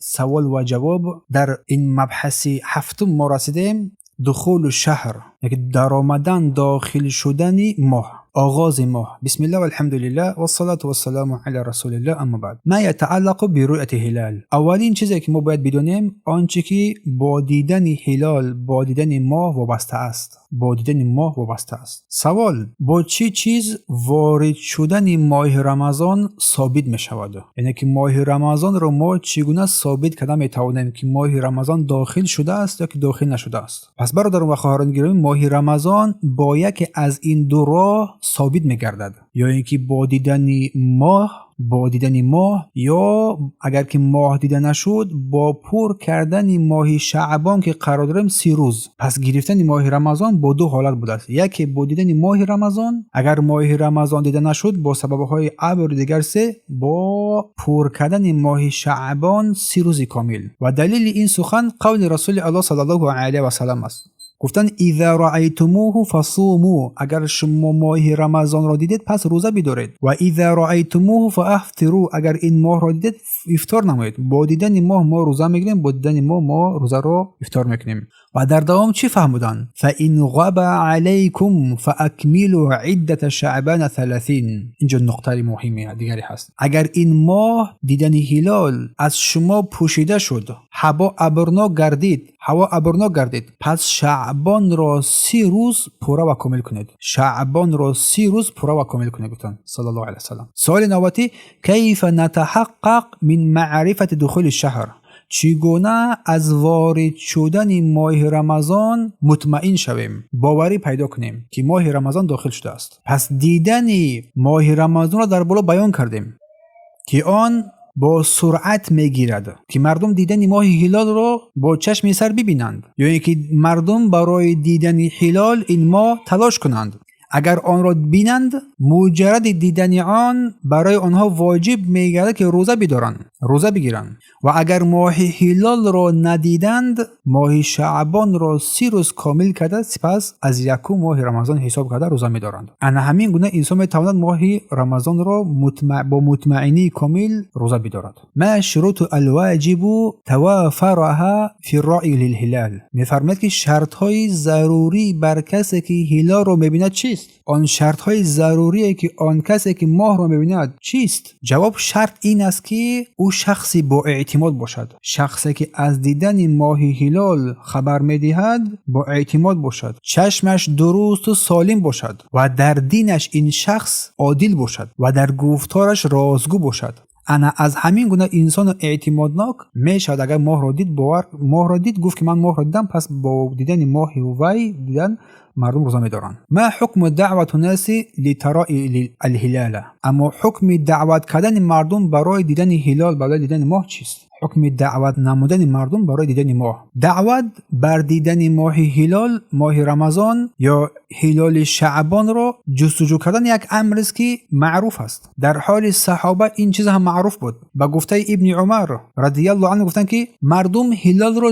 سوال و جواب در این مبحث هفتم ما رسیدیم. دخول الشهر، یعنی در آمدن داخل شدن ماه، آغاز ماه. بسم الله والحمد لله والصلاة والسلام علی رسول الله. اما بعد ما يتعلق برؤیت هلال. اولین چیزی که ما باید بدونیم آنچه که با دیدن هلال، با دیدن ماه وابسته است. با دیدن ماه وابسته است. سوال: با چه چیز وارد شدن ماه رمضان ثابت می شود؟ یعنی که ماه رمضان رو ما چگونه ثابت کردن می توانیم که ماه رمضان داخل شده است یا که داخل نشده است؟ پس برادران و خواهران گرامی، ماه رمضان با یکی از این دو راه ثابت می گردد، یا اینکه با دیدن ماه، یا اگر که ماه دیده نشد با پر کردن ماه شعبان که قرار داریم 30 روز. پس گرفتن ماه رمضان با دو حالت بوده است. یکی با دیدن ماه رمضان، اگر ماه رمضان دیده نشد با سبب‌های عبر دیگر سه با پر کردن ماه شعبان 30 روز کامل. و دلیل این سخن قول رسول الله صلی الله علیه و سلم است. گفتن اذا رأیتموه فصوموا، اگر شما ماه رمضان را دیدید پس روزه بدارید. و اذا رأیتموه فافطروا، اگر این ماه را دیدید افطار نمایید. با دیدن ماه ما روزه میگیریم، با دیدن ماه ما روزه را افطار میکنیم. و در دوام چی فهمودن؟ فإن غاب علیکم فاکملوا عدة شعبان 30. اینجا نقطه مهمی دیگری هست. اگر این ماه دیدن هلال از شما پوشیده شد، هوا ابرناک گردید، پس شعبان را 30 روز پوره و کامل کنید. گفتن صلی الله علیه و سلم. سوال نوبتی: کیف نتحقق من معرفت دخول الشهر؟ چگونه از وارد شدن ماه رمضان مطمئن شویم، باوری پیدا کنیم که ماه رمضان داخل شده است؟ پس دیدن ماه رمضان را در بالا بیان کردیم که آن با سرعت میگیرد که مردم دیدن ماه هلال را با چشم سر ببینند، یا اینکه مردم برای دیدن هلال این ماه تلاش کنند. اگر آن را بینند، مجرد دیدن آن برای آنها واجب میگردد که روزه بگیرند. و اگر ماه هلال را ندیدند، ماه شعبان را 30 روز کامل کرده، سپس از یکم ماه رمضان حساب کرده روزه میدارند. انا همین گونه انسان میتواند ماه رمضان را با مطمئنی کامل روزه بدارد. ما شروط الواجب توافرها فی الرأی للهلال. میفرماید که شرط های ضروری بر کسی که هلال را میبیند چیست؟ آن شرط های ضروری که آن کسی که ماه را میبیند چیست؟ جواب: شرط این است که او شخصی با اعتماد باشد. شخصی که از دیدن ماه هلال خبر میدهد با اعتماد باشد، چشمش درست و سالم باشد و در دینش این شخص عادل باشد و در گفتارش رازگو باشد. انا از همین گونه انسان اعتمادناک میشد اگر ماه را دید گفت که من ماه را دیدم، پس با دیدن ماه وی دیدن مردم روزه میدارن. ما حکم دعوت الناس لتراء الهلال؟ اما حکم دعوت کردن مردم برای دیدن هلال، برای دیدن ماه چیست؟ حکم دعوت نمودن مردم برای دیدن ماه. دعوت بر دیدن ماه هلال، ماه رمضان یا هلال شعبان را جستجو کردن یک امر است که معروف است. در حال صحابه این چیز هم معروف بود. با گفته ابن عمر رضی الله عنه گفتن که مردم هلال را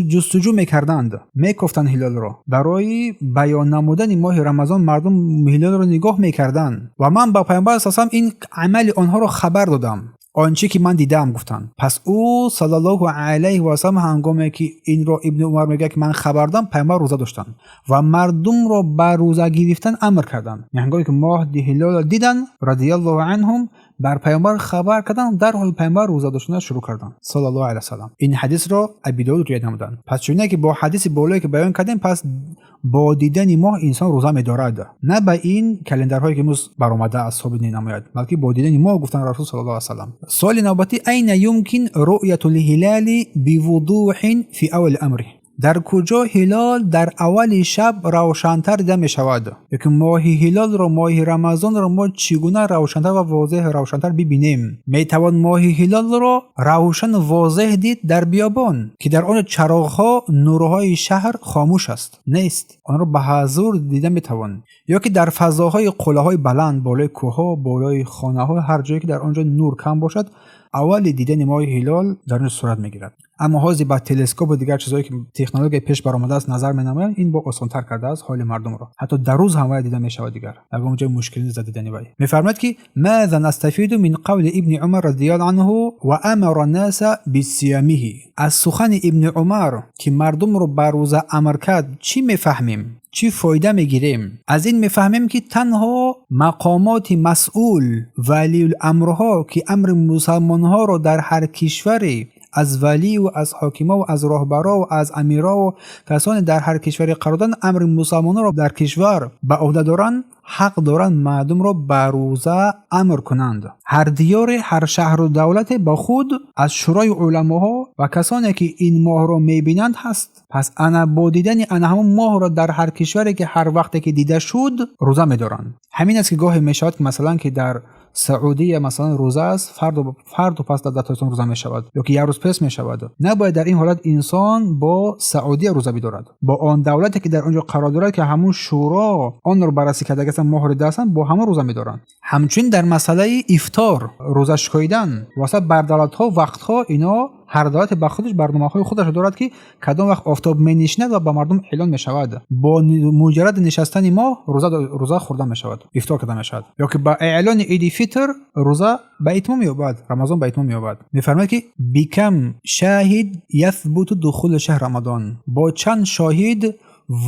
جستجو میکردند، میگفتن هلال را. برای بیان نمودن ماه رمضان مردم هلال را نگاه میکردند و من با پیامبر اساسا این عمل آنها را خبر دادم، آنچه که من دیدم. گفتن پس او صلی الله علیه و سلم هنگامی که این را ابن عمر میگه که من خبر دادم، پیامبر روزه داشتن و مردم را بر روزه گرفتن امر کردن. هنگامی که ماه هلال دیدن رضی الله عنهم بر پیامبر خبر کردن، در حال پیامبر روزه داشتن شروع کردن صلی الله علیه و سلم. این حدیث را ابی داود روایت نمودن. پس چونه که با حدیث بالایی که بیان کردیم، پس با دیدن ماه انسان روزه می‌دارد، نه به این کلندرهایی که امروز برآمده از ثابت نمیاد، بلکه با دیدن ماه. گفتن رسول صلی الله علیه و سلم. سوال نوبتی: این یمکن رؤیت الهلال بوضوح فی اول امره؟ در کجا هلال در اول شب روشن‌تر دیده می شود؟ یکی ماه هلال را، ماه رمضان را ما چگونه روشن‌تر و واضح روشن‌تر ببینیم؟ می توان ماه هلال را روشن واضح دید در بیابان که در آن چراغ‌ها، نورهای شهر خاموش است، نیست. آن را به حضور دیده می توان. یا که در فضاهای قله‌های بلند، بالای کوه‌ها، بالای خانه‌ها، هر جایی که در آنجا نور کم باشد، اول دیدن ماه هلال در این صورت میگیرد. اما حاضی با تلسکوپ و دیگر چیزایی که تکنولوژی پیش برآمده است نظر می‌نمایند، این با آسان‌تر کرده است حال مردم را. حتی در روز هم دیده می‌شود دیگر. اگر اونجا مشکلی نیست دیدنی وای. می‌فرماید که ماذا نستفید من قول ابن عمر رضی الله عنه و امر الناس بصيامه. از سخن ابن عمر که مردم رو بر روزه امر کرد چی می‌فهمیم؟ چی فایده میگیریم؟ از این میفهمیم که تنها مقامات مسئول ولی الامرها که امر مسلمان‌ها رو در هر کشوری از ولی و از حاکما و از راهبرا و از امیرا و کسانی در هر کشوری قرار دادن امر مسلمانان را در کشور به عهده دارند، حق دارند مردم را به روزه امر کنند. هر دیار، هر شهر و دولت با خود از شورای علماها و کسانی که این ماه را میبینند هست. پس انا با دیدن انا همون ماه را در هر کشوری که هر وقت که دیده شد روزه میدارند. همین است که گاهی میشود که مثلا که در سعودی مثلا روزه است، فرد و پس در تایتون روزه می شود یا که یک روز پس می شود. نباید در این حالت انسان با سعودی روزه بدارد، با آن دولتی که در آنجا قرار دارد که همون شورا آن رو بررسی کرده که مهر دستن با همون روزه میدارند. همچنین در مسئله افطار، روزه شکاییدن واسه بردالت ها وقت ها، اینا هر دولت با خودش برنامه‌های خودش دارد که کدام وقت آفتاب می‌نشیند و به مردم اعلان می‌شود. با مجرد نشستن ماه روزه خوردن می‌شود، افطار کردن می‌شود، یا که با اعلان عید فطر روزه به اتمام می‌یابد، رمضان به اتمام می‌یابد. می‌فرماید که بیکم شاهد یثبت دخول شهر رمضان، با چند شاهد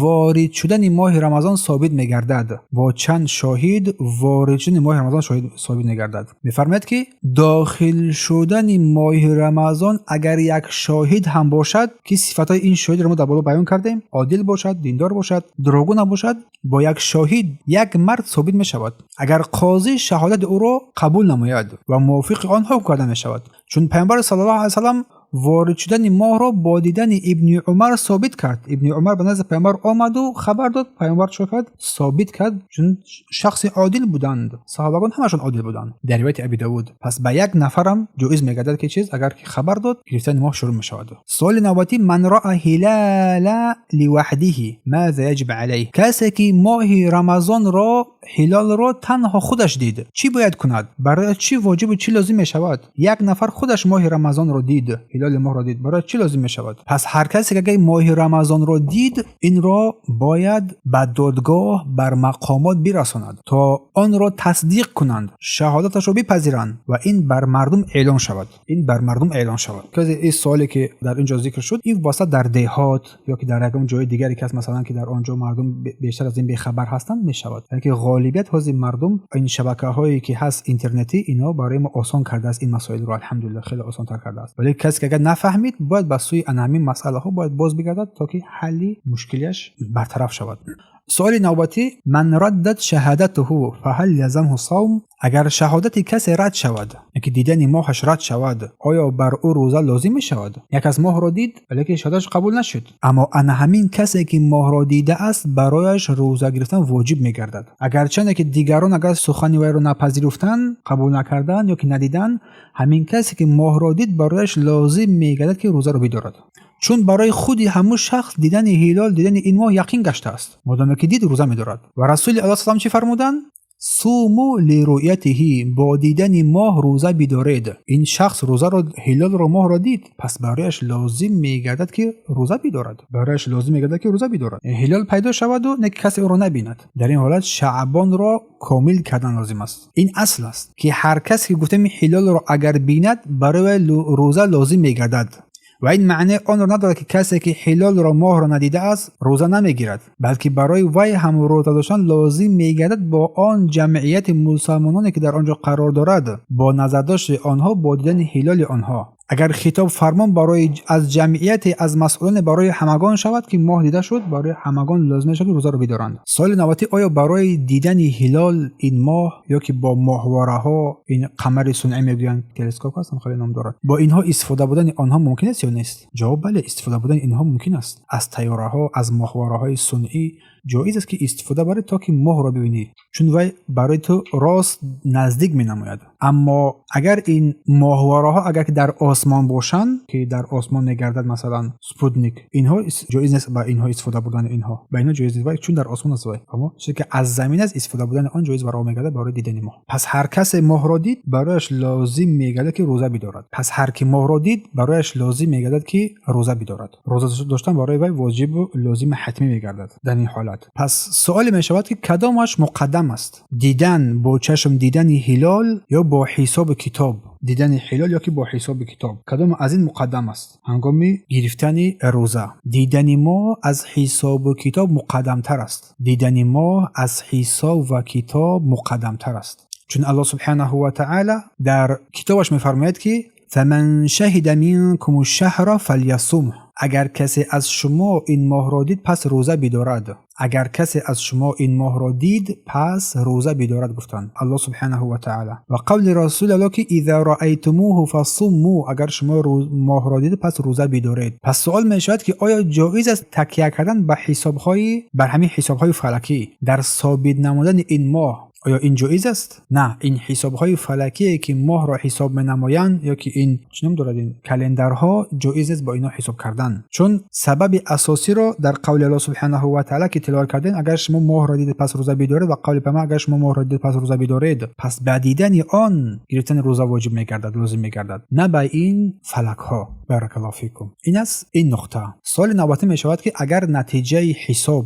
وارد شدن ماه رمضان ثابت می‌گردد. با چند شاهد وارد شدن ماه رمضان ثابت می‌گردد. می‌فرماید که داخل شدن ماه رمضان اگر یک شاهد هم باشد که صفاتای این شاهد را ما در بالا بیان کردیم، عادل باشد، دیندار باشد، دروغگو نباشد، با یک شاهد یک مرد ثابت می‌شود. اگر قاضی شهادت او را قبول نماید و موافق آن حکم کرده می‌شود، چون پیامبر صلی الله علیه و سلم وارد شدن ماه را با دیدن ابن عمر ثابت کرد. ابن عمر به نزد پیامبر آمد و خبر داد، پیامبر چه کرد؟ ثابت کرد، چون شخص عادل بودند، صحابگان همشون عادل بودند در روایت ابی داود. پس به یک نفرم جایز میگردد که چیز اگر که خبر داد گرفتن ماه شروع میشود. سوال نوبتی من رأى هلال لوحده ماذا يجب عليه؟ کسی که ماه رمضان را هلال را تنها خودش دید چی باید کند؟ برای چی واجب و چی لازم میشود؟ یک نفر خودش ماه رمضان را دید، هلال ماه را دید، برای چی لازم میشود؟ پس هر کسی که ماه رمضان را دید این را باید به دادگاه بر مقامات برساند تا آن را تصدیق کنند، شهادتش را بپذیرند و این بر مردم اعلان شود. که این سوالی که در اینجا ذکر شد این واسه در دهات یا که در یکم جای دیگری که مثلا که در آنجا مردم بیشتر از این بی‌خبر هستند میشود. یعنی که غالبیت حاضر مردم این شبکه‌هایی که هست اینترنتی اینا برای ما آسان کرده است، این مسائل رو الحمدلله خیلی آسان تر کرده است. ولی کسی که اگر نفهمید باید به سوی همین مسئله ها باید باز بگردد تا که حل مشکلش برطرف شود. سوال نوبتی من ردت شهادته فهل لزمه صوم؟ اگر شهادت کسی رد شود، یکی دیدن ماهش رد شود، آیا بر او روزه لازم می شود؟ یک از ماه را دید ولی شهادتش قبول نشد، اما همین کسی که ماه را دیده است برایش روزه گرفتن واجب می گردد. اگرچه که دیگران اگر سخنی وی را نپذیرفتن، قبول نکردن یا که ندیدن، همین کسی که ماه را دید برایش لازم می گردد که روزه را بدارد، چون برای خودی همون شخص دیدن هلال، دیدن این ماه یقین گشته است، مادامی که دید روزه می‌دارد. و رسول الله صلی الله علیه و آله چی فرمودند؟ صوموا لرؤیته، با دیدن ماه روزه بدارید. این شخص روزه را، هلال را، ماه را دید، پس برایش لازم میگردد که روزه بدارد. هلال پیدا شود و نه کسی او را نبیند. در این حالت شعبان را کامل کردن لازم است. این اصل است که هر کسی که گفتم هلال را اگر بیند برای روزه لازم میگردد. و این معنی آن را ندارد که کسی که هلال را، ماه را ندیده است روزه نمیگیرد، بلکه برای وی هم روزه داشتن لازم میگردد با آن جمعیت مسلمانانی که در آنجا قرار دارد، با نظر داشت آنها با دیدن هلال آنها. اگر خطاب فرمان برای از جمعیت از مسئولان برای همگان شود که ماه دیده شد، برای همگان لازم شد روزه را بدارند. سوال نوبتی آیا برای دیدن هلال این ماه یا که با ماهواره ها، این قمر صنعی میگویند تلسکوپ هستن خیلی نام دارد، با اینها استفاده بودن آنها ممکن است یا نیست؟ جواب بله، استفاده بودن اینها ممکن است. از طیاره ها، از ماهواره های صنعی جایز است که استفاده بره تا که ماه را ببینی، چون وی برای تو راست نزدیک می‌نماید. اما اگر این ماهواره‌ها اگر که در آسمان باشن که در آسمان میگردد، مثلا سپوتنیک، اینها جایز نیست با اینها استفاده بودن، اینها با اینا جایز نیست چون در آسمان است. اما چیزی که از زمین است استفاده بودن آن جایز برای میگردد برای دیدن ماه. پس هر کس ماه را دید برایش لازم میگردد که روزه بدارد. پس هر کی ماه را دید برایش لازم میگردد که روزه بدارد. روزه داشتن برای وی واجب و لازم حتمی میگردد در این حالت. پس سوال میشود که کدامش مقدم است؟ دیدن با چشم دیدن هلال یا با حساب کتاب؟ دیدن هلال یا که با حساب کتاب، کدام از این مقدم است هنگام گرفتن روزه؟ دیدن ماه از حساب و کتاب مقدم تر است. دیدن ماه از حساب و کتاب مقدم تر است، چون الله سبحانه و تعالی در کتابش میفرماید که فمن شهد منکم الشهر فلیصمه. اگر کسی از شما این ماه را دید پس روزه بدارد. اگر کسی از شما این ماه را دید پس روزه بدارد گفتند الله سبحانه و تعالی. و قول رسول الله که اذا رأیتموه فصموا، اگر شما ماه را دید پس روزه بدارید. پس سوال میشود که آیا جایز است تکیه کردن به حساب‌های بر همین حساب‌های فلکی در ثابت نمودن این ماه؟ آیا این جایز است؟ نه، این حساب‌های فلکی که ماه را حساب می‌نمایند یا که این چنم دارد این کلندرها، جایز است با اینا حساب کردن، چون سبب اساسی را در قول الله سبحانه و تعالی که تلاوت کردن اگر شما ماه را دید پس روزه بدارید و قول پیامبر اگر شما ماه را دید پس روزه بدارید، پس بعد دیدن آن گرفتن روزه واجب می‌گردد، لازم می‌گردد، نه با این فلک‌ها. بارک الله فیکم. این است این نقطه. سوال نوبتی میشود که اگر نتیجه حساب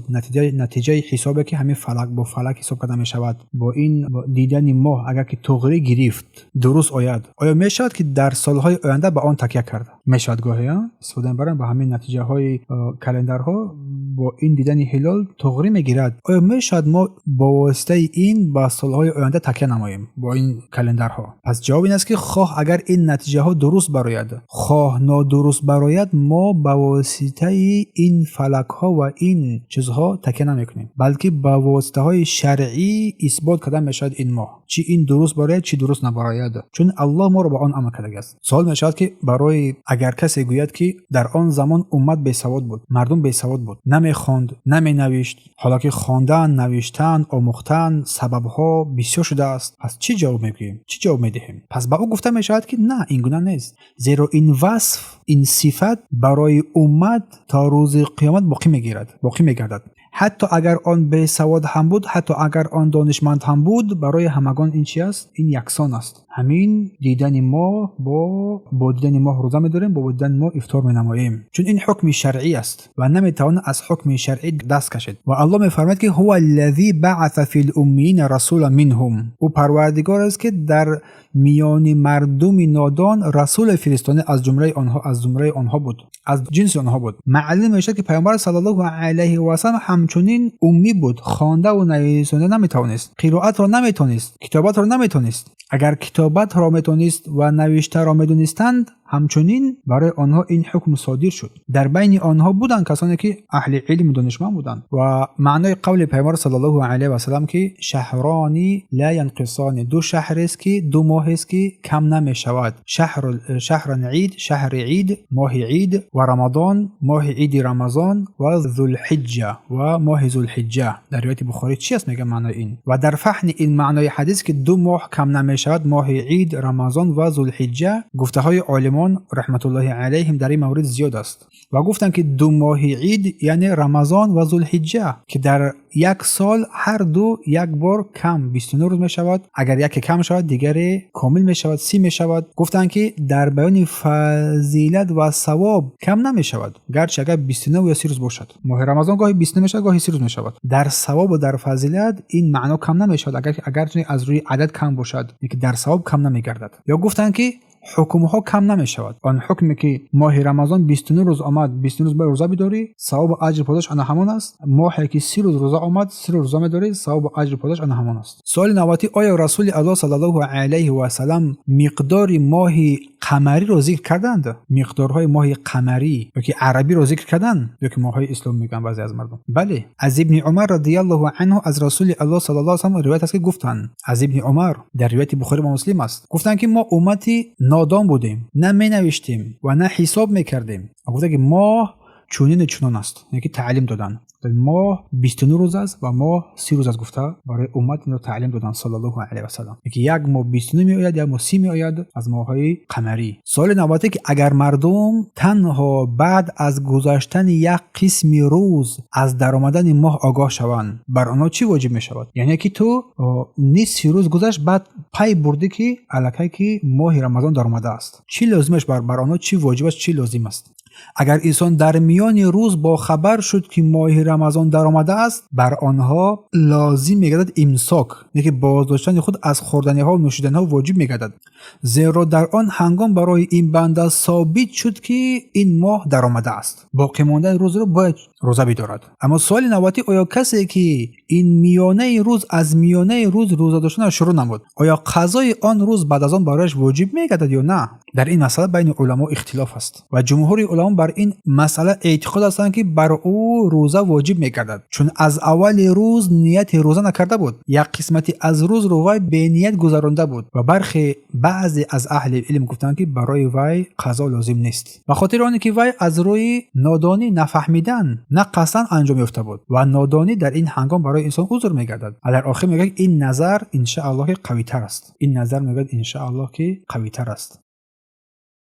نتیجه حسابی که همین فلک با فلک حساب کرده میشود با این دیدن ماه اگر که تغییر گرفت درست آیا میشود که در سالهای آینده به آن تکیه کرد؟ میشود گاهی استفاده برن با همین نتیجه های کلندرها با این دیدن هلال تغییر میگیرد. آیا میشود ما با واسطه این با سالهای آینده تکیه نماییم با این کلندرها؟ پس جواب این است که خواه اگر این نتیجه ها درست براید خواه نادرست براید، ما با واسطه این فلک ها و این چیزها تکیه نمیکنیم، بلکه با واسطه های شرعی اثبات کردن میشود این ماه چی این درست براید چی درست نبراید، چون الله ما رو با آن امر کرده است. سوال میشود که برای اگر کسی گوید که در آن زمان امت بیسواد بود، مردم بیسواد بود، نمیخواند نمینوشت، حالا که خواندن نوشتن آموختن سببها بسیار شده است، پس چی جواب میگیم؟ چی جواب میدهیم؟ پس با او گفته میشود که نه، این گونه نیست، زیرا این وصف این صفت برای امت تا روز قیامت باقی میگردد. حتی اگر آن به سواد هم بود، حتی اگر آن دانشمند هم بود، برای همگان این چی است؟ این یکسان است. همین دیدن ما با دیدن ماه روزه می‌داریم، با دیدن ماه افطار می‌نماییم، چون این حکم شرعی است و نمی‌توان از حکم شرعی دست کشید. و الله می‌فرماید که هو الذی بعث فی الامین رسولا منهم، او پروردگار است که در میان مردم نادان رسول فرستاده از جمله آنها بود، از جنس آنها بود. معلوم میشه که پیامبر صلی الله علیه و سلم همچنین امی بود، خوانده و نویسنده نمیتونست، قرائت را نمیتونست، کتابت را نمیتونست. اگر کتابت را میتونست و نوشته را میدونستند، همچنین برای آنها این حکم صادر شد. در بین آنها بودند کسانی که اهل علم و دانشمند بودند و معنای قول پیامبر صلی الله علیه و سلم که شهرانی لا ينقصان، دو شهر است که دو ماه است که کم نمیشود، شهر عید، شهر عید، ماه عید، و رمضان، ماه عید رمضان، و ذوالحجه و ماه ذوالحجه. در روایت بخاری چی است میگه معنای این؟ و در فهم این معنای حدیث که دو ماه کم نمیشود، ماه عید، رمضان و ذوالحجه، گفته های عالمان رحمت الله علیهم در این مورد زیاد است و گفتن که دو ماه عید یعنی رمضان و ذوالحجه که در یک سال هر دو یک بار کم 29 روز می شود، اگر یکی کم شود دیگری کامل می شود 30 می شود. گفتن که در بیان فضیلت و ثواب کم نمی شود، گرچه اگر 29 یا 30 روز باشد. ماه رمضان گاهی 29 می شود گاهی 30 روز می شود. در ثواب و در فضیلت این معنا کم نمی شود، اگر از روی عدد کم باشد که در ثواب کم نمی گردد. یا گفتن که حکم ها کم نمی شود. آن حکمی که ماه رمضان 29 روز آمد 29 روز به روزه بداری، ثواب و اجر پاداش آن همان است. ماهی که 30 روز روزه آمد 30 روز روزه می‌داری، ثواب و اجر پاداش آن همان است. سوال نوبتی، آیا رسول الله صلی الله علیه و سلم مقدار ماه قمری رو ذکر کردند؟ مقدارهای ماه قمری یا که عربی رو ذکر کردند یا که ماه‌های اسلام میگن بعضی از مردم؟ بله، از ابن عمر رضی الله عنه از رسول الله صلی الله علیه و سلم روایت است که گفتند، از ابن عمر در روایت بخاری و مسلم است، گفتند که ما امتی نادان بودیم، نه می نوشتیم و نه حساب میکردیم. گفتند که ماه چونین چنان است، یعنی که تعلیم دادن ماه 29 روز است و ماه 30 روز است. گفته برای امت اینو تعلیم دادن صلی الله علیه و سلم که یک ماه 29 می آید، یک ماه 30 می آید از ماه‌های قمری. سوال نوبتی که اگر مردم تنها بعد از گذشتن یک قسم روز از درآمدن ماه آگاه شوند، بر آنها چی واجب می شود؟ یعنی که تو نصف روز گذشت بعد پای بردی که الکی که ماه رمضان در آمده است، چی لازمش بر آنها چی واجب است، چی لازم است؟ اگر انسان در میان روز با خبر شد که ماه رمضان در آمده است، بر آنها لازم میگردد امساک، یعنی بازداشتن خود از خوردنی ها و نوشیدنی ها واجب میگردد، زیرا در آن هنگام برای این بنده ثابت شد که این ماه در آمده است. باقی مانده روز رو باید روزه بدارد. اما سوال نوبتی، آیا کسی که این میانه روز از میانه روز روزه داشتن شروع نمود، آیا قضای آن روز بعد از آن برایش واجب میگردد یا نه؟ در این مسئله بین علما اختلاف است و جمهور علما بر این مسئله اعتقاد هستند که بر او روزه واجب میگردد، چون از اول روز نیت روزه نکرده بود، یک قسمتی از روز رو وی به نیت گذرانده بود و برخی بعضی از اهل علم گفتند که برای وی قضا لازم نیست، به خاطر آنکه که وی از روی نادانی نفهمیدن نه قصداً انجام یافته بود و نادانی در این هنگام برای انسان عذر میگردد. در آخر میگه این نظر ان شاء الله قوی تر است، این نظر میگه ان شاء الله که قوی تر است.